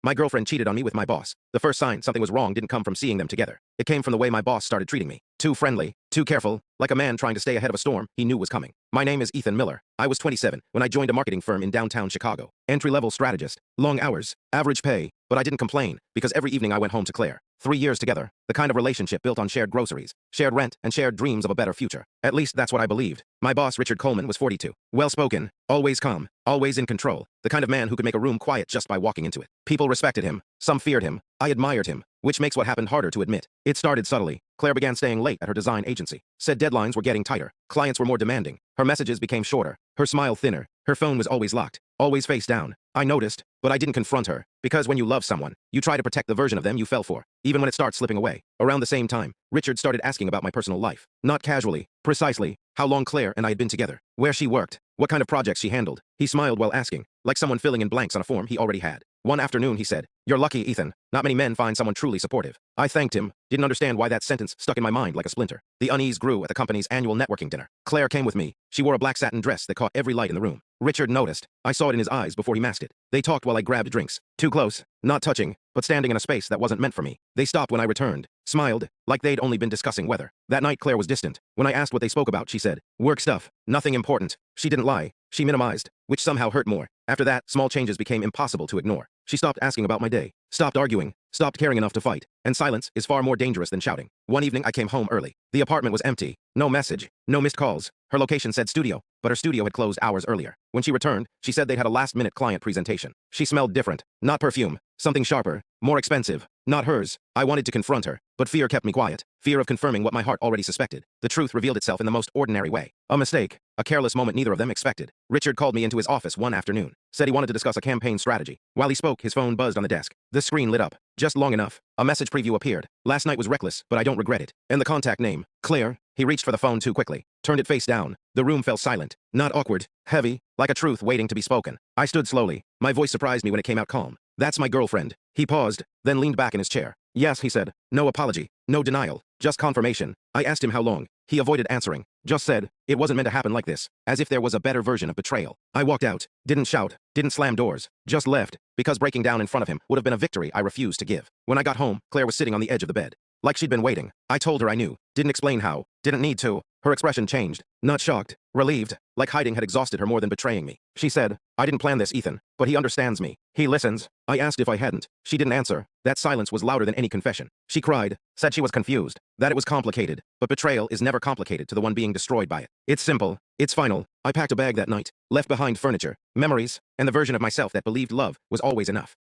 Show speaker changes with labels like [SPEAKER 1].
[SPEAKER 1] My girlfriend cheated on me with my boss. The first sign something was wrong didn't come from seeing them together. It came from the way my boss started treating me. Too friendly, too careful, like a man trying to stay ahead of a storm he knew was coming. My name is Ethan Miller. I was 27 when I joined a marketing firm in downtown Chicago. Entry-level strategist, long hours, average pay, but I didn't complain because every evening I went home to Claire. 3 years together, the kind of relationship built on shared groceries, shared rent, and shared dreams of a better future. At least that's what I believed. My boss, Richard Coleman, was 42. Well-spoken, always calm, always in control. The kind of man who could make a room quiet just by walking into it. People respected him. Some feared him. I admired him, which makes what happened harder to admit. It started subtly. Claire began staying late at her design agency. Said deadlines were getting tighter. Clients were more demanding. Her messages became shorter. Her smile thinner. Her phone was always locked. Always face down. I noticed, but I didn't confront her. Because when you love someone, you try to protect the version of them you fell for, even when it starts slipping away. Around the same time, Richard started asking about my personal life. Not casually, precisely. How long Claire and I had been together. Where she worked. What kind of projects she handled. He smiled while asking, like someone filling in blanks on a form he already had. One afternoon he said, "You're lucky, Ethan. Not many men find someone truly supportive." I thanked him, didn't understand why that sentence stuck in my mind like a splinter. The unease grew at the company's annual networking dinner. Claire came with me. She wore a black satin dress that caught every light in the room. Richard noticed. I saw it in his eyes before he masked it. They talked while I grabbed drinks. Too close, not touching, but standing in a space that wasn't meant for me. They stopped when I returned, smiled, like they'd only been discussing weather. That night Claire was distant. When I asked what they spoke about, she said, "Work stuff. Nothing important." She didn't lie. She minimized, which somehow hurt more. After that, small changes became impossible to ignore. She stopped asking about my day, stopped arguing, stopped caring enough to fight. And silence is far more dangerous than shouting. One evening I came home early. The apartment was empty. No message, no missed calls. Her location said studio, but her studio had closed hours earlier. When she returned, she said they'd had a last-minute client presentation. She smelled different. Not perfume. Something sharper. More expensive. Not hers. I wanted to confront her, but fear kept me quiet. Fear of confirming what my heart already suspected. The truth revealed itself in the most ordinary way. A mistake. A careless moment neither of them expected. Richard called me into his office one afternoon. Said he wanted to discuss a campaign strategy. While he spoke, his phone buzzed on the desk. The screen lit up. Just long enough. A message preview appeared. "Last night was reckless, but I don't regret it." And the contact name, Claire. He reached for the phone too quickly. Turned it face down. The room fell silent. Not awkward. Heavy. Like a truth waiting to be spoken. I stood slowly. My voice surprised me when it came out calm. "That's my girlfriend." He paused, then leaned back in his chair. "Yes," he said. No apology. No denial. Just confirmation. I asked him how long. He avoided answering. Just said, "It wasn't meant to happen like this." As if there was a better version of betrayal. I walked out. Didn't shout. Didn't slam doors. Just left. Because breaking down in front of him would have been a victory I refused to give. When I got home, Claire was sitting on the edge of the bed. Like she'd been waiting. I told her I knew. Didn't explain how. Didn't need to. Her expression changed. Not shocked. Relieved. Like hiding had exhausted her more than betraying me. She said, "I didn't plan this, Ethan. But he understands me. He listens." I asked if I hadn't. She didn't answer. That silence was louder than any confession. She cried. Said she was confused. That it was complicated. But betrayal is never complicated to the one being destroyed by it. It's simple. It's final. I packed a bag that night. Left behind furniture, memories, and the version of myself that believed love was always enough.